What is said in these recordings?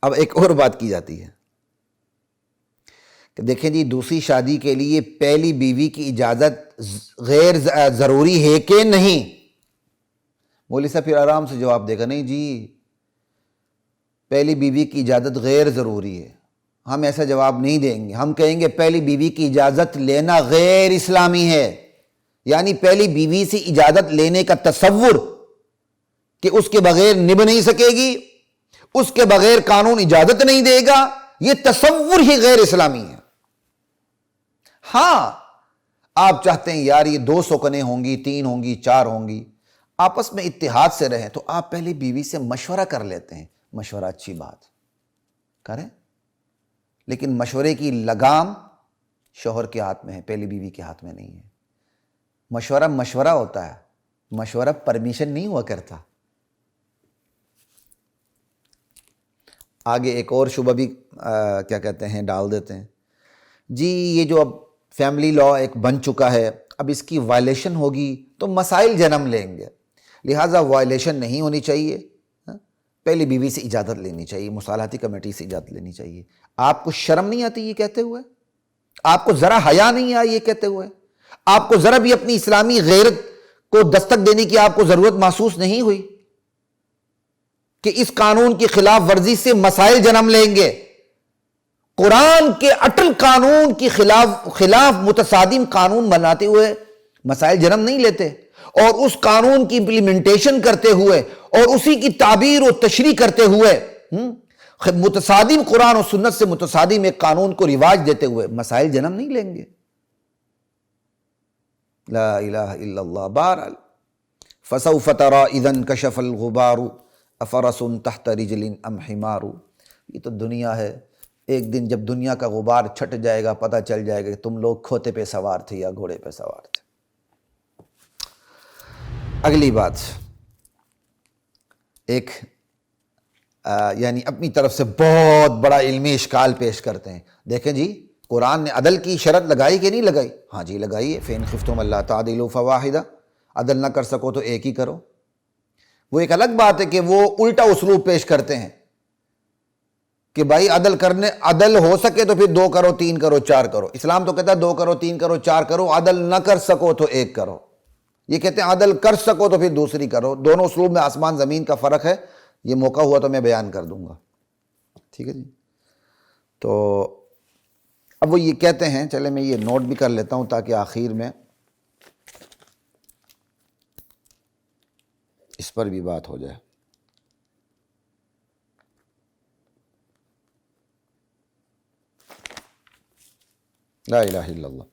اب ایک اور بات کی جاتی ہے کہ دیکھیں جی دوسری شادی کے لیے پہلی بیوی کی اجازت غیر ضروری ہے کہ نہیں؟ مولوی صاحب پھر آرام سے جواب دے گا نہیں جی پہلی بیوی کی اجازت غیر ضروری ہے. ہم ایسا جواب نہیں دیں گے، ہم کہیں گے پہلی بیوی کی اجازت لینا غیر اسلامی ہے. یعنی پہلی بیوی سے اجازت لینے کا تصور کہ اس کے بغیر نبھ نہیں سکے گی، اس کے بغیر قانون اجازت نہیں دے گا، یہ تصور ہی غیر اسلامی ہے. ہاں آپ چاہتے ہیں یار یہ 2 سوکنیں ہوں گی، 3 ہوں گی، 4 ہوں گی، آپس میں اتحاد سے رہیں، تو آپ پہلی بیوی سے مشورہ کر لیتے ہیں. مشورہ اچھی بات کریں، لیکن مشورے کی لگام شوہر کے ہاتھ میں ہے، پہلی بیوی کے ہاتھ میں نہیں ہے. مشورہ مشورہ ہوتا ہے، مشورہ پرمیشن نہیں ہوا کرتا. آگے ایک اور شبہ بھی کیا کہتے ہیں ڈال دیتے ہیں جی یہ جو اب فیملی لا ایک بن چکا ہے، اب اس کی وائلیشن ہوگی تو مسائل جنم لیں گے، لہٰذا وائلیشن نہیں ہونی چاہیے، پہلی بیوی سے اجازت لینی چاہیے، مصالحتی کمیٹی سے اجازت لینی چاہیے. آپ کو شرم نہیں آتی یہ کہتے ہوئے؟ آپ کو ذرا حیا نہیں آئی یہ کہتے ہوئے؟ آپ کو ذرا بھی اپنی اسلامی غیرت کو دستک دینے کی آپ کو ضرورت محسوس نہیں ہوئی کہ اس قانون کی خلاف ورزی سے مسائل جنم لیں گے؟ قرآن کے اٹل قانون کی خلاف متصادم قانون بناتے ہوئے مسائل جنم نہیں لیتے، اور اس قانون کی امپلیمنٹیشن کرتے ہوئے اور اسی کی تعبیر و تشریح کرتے ہوئے متصادم قرآن و سنت سے متصادم ایک قانون کو رواج دیتے ہوئے مسائل جنم نہیں لیں گے. لا الہ الا اللہ. بہرحال فسوف تری اذا انکشف الغبار افرس تحت رجل ام حمار. یہ تو دنیا ہے، ایک دن جب دنیا کا غبار چھٹ جائے گا پتہ چل جائے گا کہ تم لوگ کھوتے پہ سوار تھے یا گھوڑے پہ سوار تھے. اگلی بات ایک یعنی اپنی طرف سے بہت بڑا علمی اشکال پیش کرتے ہیں. دیکھیں جی قرآن نے عدل کی شرط لگائی کہ نہیں لگائی؟ ہاں جی لگائی ہے. فَإِنْ خِفْتُمْ أَلَّا تَعْدِلُوا فَوَاحِدَةً. عدل نہ کر سکو تو ایک ہی کرو. وہ ایک الگ بات ہے کہ وہ الٹا اسلوب پیش کرتے ہیں کہ بھائی عدل ہو سکے تو پھر 2 کرو 3 کرو 4 کرو. اسلام تو کہتا ہے 2 کرو 3 کرو 4 کرو، عدل نہ کر سکو تو ایک کرو. یہ کہتے ہیں عدل کر سکو تو پھر دوسری کرو. دونوں اسلوب میں آسمان زمین کا فرق ہے. یہ موقع ہوا تو میں بیان کر دوں گا، ٹھیک ہے جی. تو اب وہ یہ کہتے ہیں، چلے میں یہ نوٹ بھی کر لیتا ہوں تاکہ آخر میں اس پر بھی بات ہو جائے. لا الہ الا اللہ.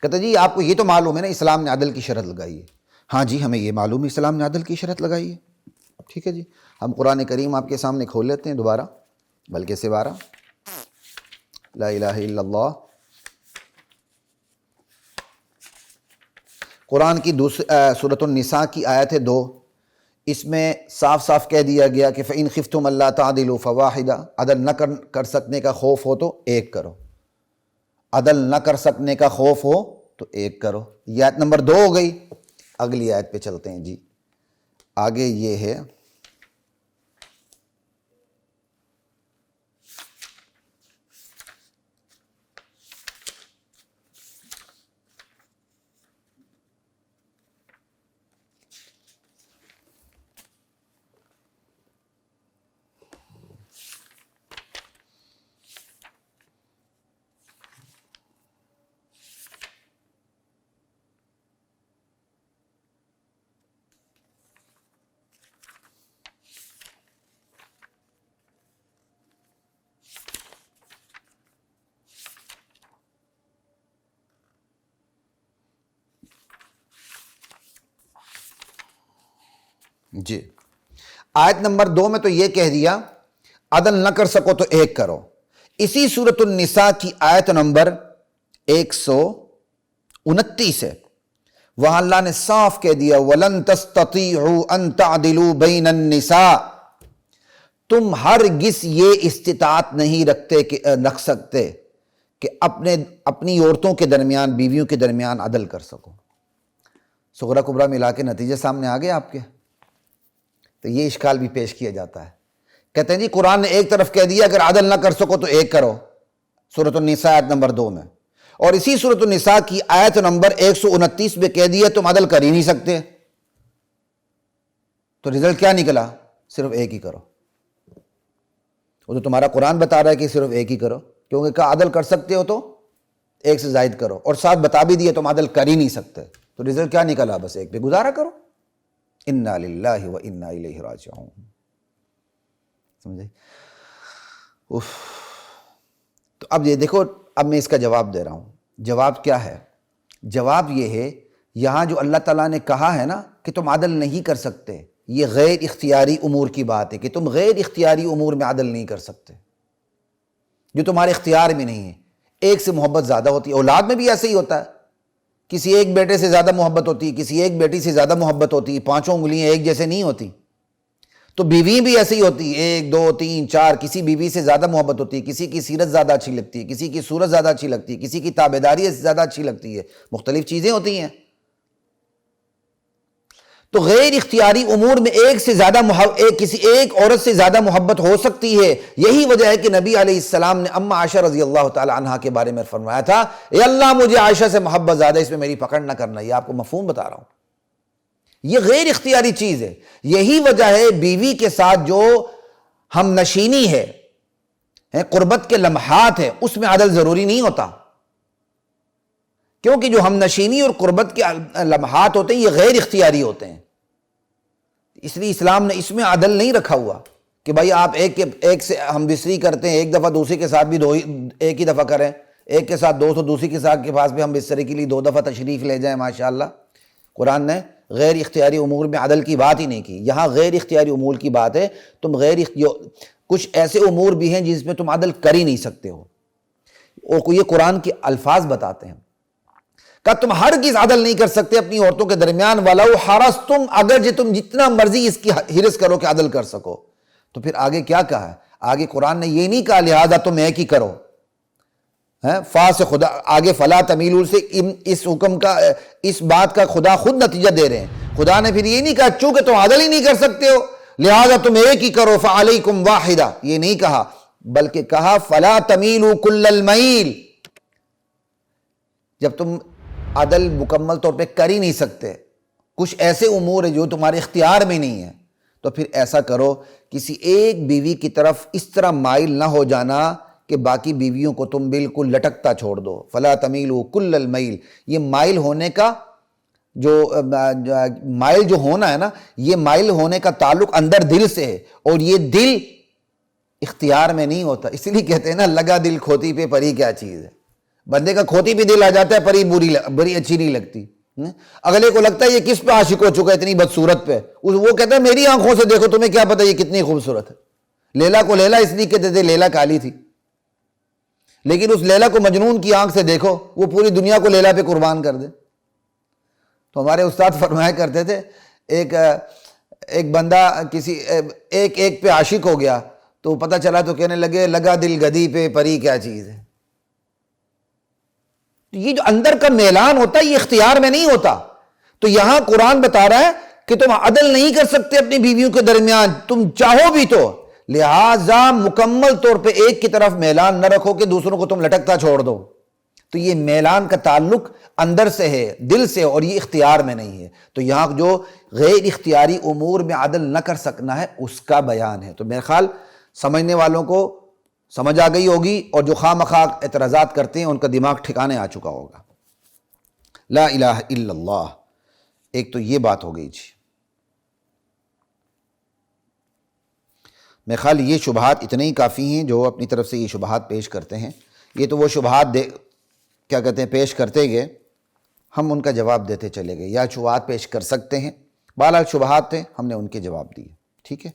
کہتے جی آپ کو یہ تو معلوم ہے نا اسلام نے عدل کی شرط لگائی ہے. ہاں جی ہمیں یہ معلوم ہے اسلام نے عدل کی شرط لگائی ہے. ٹھیک ہے جی. ہم قرآن کریم آپ کے سامنے کھول لیتے ہیں دوبارہ، بلکہ سے 12. لا الہ الا اللہ. قرآن کی سورۃ النساء کی آیت ہے 2. اس میں صاف صاف کہہ دیا گیا کہ فَإِنْ خِفْتُمْ أَلَّا تَعْدِلُوا فَوَاحِدَةً. عدل نہ کر سکنے کا خوف ہو تو ایک کرو. عدل نہ کر سکنے کا خوف ہو تو ایک کرو. یہ آیت نمبر 2 ہو گئی. اگلی آیت پہ چلتے ہیں جی. آگے یہ ہے جی آیت نمبر 2 میں تو یہ کہہ دیا عدل نہ کر سکو تو ایک کرو. اسی سورۃ النساء کی آیت نمبر 129 ہے، وہاں اللہ نے صاف کہہ دیا وَلَن تَسْتَطِيعُوا أَن تَعْدِلُوا بَيْنَ النِّسَاءِ. تم ہرگز یہ استطاعت نہیں رکھ سکتے کہ اپنی عورتوں کے درمیان، بیویوں کے درمیان عدل کر سکو. صغرا کبرا ملا کے نتیجے سامنے آ گئے آپ کے. تو یہ اشکال بھی پیش کیا جاتا ہے کہتے ہیں جی قرآن نے ایک طرف کہہ دیا اگر عدل نہ کر سکو تو ایک کرو، سورۃ النساء آیت نمبر 2 میں، اور اسی سورۃ النساء کی آیت نمبر 129 میں کہہ دیا تم عدل کر ہی نہیں سکتے، تو رزلٹ کیا نکلا؟ صرف ایک ہی کرو۔ وہ تو تمہارا قرآن بتا رہا ہے کہ صرف ایک ہی کرو، کیونکہ کہا عدل کر سکتے ہو تو ایک سے زائد کرو، اور ساتھ بتا بھی دیا تم عدل کر ہی نہیں سکتے، تو رزلٹ کیا نکلا؟ بس ایک پہ گزارا کرو۔ انا للہ و انا الیہ راجعون، سمجھے؟ تو اب یہ دیکھو، اب میں اس کا جواب دے رہا ہوں۔ جواب کیا ہے؟ جواب یہ ہے، یہاں جو اللہ تعالیٰ نے کہا ہے نا کہ تم عدل نہیں کر سکتے، یہ غیر اختیاری امور کی بات ہے کہ تم غیر اختیاری امور میں عدل نہیں کر سکتے، جو تمہارے اختیار میں نہیں ہے۔ ایک سے محبت زیادہ ہوتی ہے، اولاد میں بھی ایسے ہی ہوتا ہے، کسی ایک بیٹے سے زیادہ محبت ہوتی ہے، کسی ایک بیٹی سے زیادہ محبت ہوتی ہے، پانچوں انگلیاں ایک جیسے نہیں ہوتی۔ تو بیوی بھی ایسے ہی ہوتی ہے، 1 2 3 4، کسی بیوی سے زیادہ محبت ہوتی ہے، کسی کی سیرت زیادہ اچھی لگتی ہے، کسی کی صورت زیادہ اچھی لگتی ہے، کسی کی تابعداری زیادہ اچھی لگتی ہے، مختلف چیزیں ہوتی ہیں۔ تو غیر اختیاری امور میں ایک سے زیادہ کسی ایک عورت سے زیادہ محبت ہو سکتی ہے۔ یہی وجہ ہے کہ نبی علیہ السلام نے ام عائشہ رضی اللہ تعالی عنہا کے بارے میں فرمایا تھا، اے اللہ مجھے عائشہ سے محبت زیادہ، اس میں میری پکڑ نہ کرنا۔ یہ آپ کو مفہوم بتا رہا ہوں، یہ غیر اختیاری چیز ہے۔ یہی وجہ ہے بیوی کے ساتھ جو ہم نشینی ہے، قربت کے لمحات ہے، اس میں عدل ضروری نہیں ہوتا، کیونکہ جو ہم نشینی اور قربت کے لمحات ہوتے ہیں یہ غیر اختیاری ہوتے ہیں۔ اس لیے اسلام نے اس میں عدل نہیں رکھا ہوا کہ بھائی آپ ایک سے ہم بستری کرتے ہیں، ایک دفعہ دوسری کے ساتھ بھی ایک ہی دفعہ کریں، ایک کے ساتھ 2 تو دوسری کے ساتھ کے پاس بھی ہم بستری کے لیے 2 دفعہ تشریف لے جائیں۔ ماشاءاللہ قرآن نے غیر اختیاری امور میں عدل کی بات ہی نہیں کی۔ یہاں غیر اختیاری امور کی بات ہے، تم کچھ ایسے امور بھی ہیں جس میں تم عدل کر ہی نہیں سکتے ہو، اور یہ قرآن کے الفاظ بتاتے ہیں کہ تم ہرگز عدل نہیں کر سکتے اپنی عورتوں کے درمیان، وَلَوْ حَرَصْتُمْ، اگر تم جتنا مرضی اس کی حرص کرو کہ عدل کر سکو۔ تو پھر آگے کیا کہا ہے؟ آگے قرآن نے یہ نہیں کہا لہذا تم ایک ہی کرو، فا سے خدا آگے فلا تمیلوا سے اس حکم کا، اس بات کا خدا خود نتیجہ دے رہے ہیں۔ خدا نے پھر یہ نہیں کہا چونکہ تم عدل ہی نہیں کر سکتے ہو لہذا تم ایک ہی کرو، فعلیکم واحدہ، یہ نہیں کہا، بلکہ کہا فلا تمیلوا کل المیل۔ جب تم عدل مکمل طور پہ کر ہی نہیں سکتے، کچھ ایسے امور ہیں جو تمہارے اختیار میں نہیں ہیں، تو پھر ایسا کرو کسی ایک بیوی کی طرف اس طرح مائل نہ ہو جانا کہ باقی بیویوں کو تم بالکل لٹکتا چھوڑ دو۔ فلا تمیلوا کل المیل، یہ مائل ہونے کا مائل جو ہونا ہے نا، یہ مائل ہونے کا تعلق اندر دل سے ہے، اور یہ دل اختیار میں نہیں ہوتا۔ اسی لیے کہتے ہیں نا لگا دل کھوتی پہ پری کیا چیز ہے۔ بندے کا کھوتی پہ دل آ جاتا ہے، پری بری اچھی نہیں لگتی۔ اگلے کو لگتا ہے یہ کس پہ عاشق ہو چکا ہے اتنی بدصورت پہ، وہ کہتا ہے میری آنکھوں سے دیکھو، تمہیں کیا پتہ یہ کتنی خوبصورت ہے۔ لیلا کو لیلا اس لیے کہتے تھے لیلا کالی تھی، لیکن اس لیلا کو مجنون کی آنکھ سے دیکھو، وہ پوری دنیا کو لیلا پہ قربان کر دے۔ تو ہمارے استاد فرمایا کرتے تھے ایک بندہ کسی ایک پہ عاشق ہو گیا تو پتہ چلا تو کہنے لگے لگا دل گدی پہ پری کیا چیز ہے۔ یہ جو اندر کا میلان ہوتا ہے یہ اختیار میں نہیں ہوتا۔ تو یہاں قرآن بتا رہا ہے کہ تم عدل نہیں کر سکتے اپنی بیویوں کے درمیان، تم چاہو بھی تو، لہٰذا مکمل طور پہ ایک کی طرف میلان نہ رکھو کہ دوسروں کو تم لٹکتا چھوڑ دو۔ تو یہ میلان کا تعلق اندر سے ہے، دل سے، اور یہ اختیار میں نہیں ہے۔ تو یہاں جو غیر اختیاری امور میں عدل نہ کر سکنا ہے اس کا بیان ہے۔ تو میرے خیال سمجھنے والوں کو سمجھ آ گئی ہوگی، اور جو خواہ مخواہ اعتراضات کرتے ہیں ان کا دماغ ٹھکانے آ چکا ہوگا۔ لا الہ الا اللہ، ایک تو یہ بات ہو گئی جی۔ میرے خیال یہ شبہات اتنے ہی کافی ہیں جو اپنی طرف سے یہ شبہات پیش کرتے ہیں۔ یہ تو وہ شبہات کیا کہتے ہیں پیش کرتے گئے، ہم ان کا جواب دیتے چلے گئے، یا شبہات پیش کر سکتے ہیں، بہرحال شبہات تھے، ہم نے ان کے جواب دیے، ٹھیک ہے۔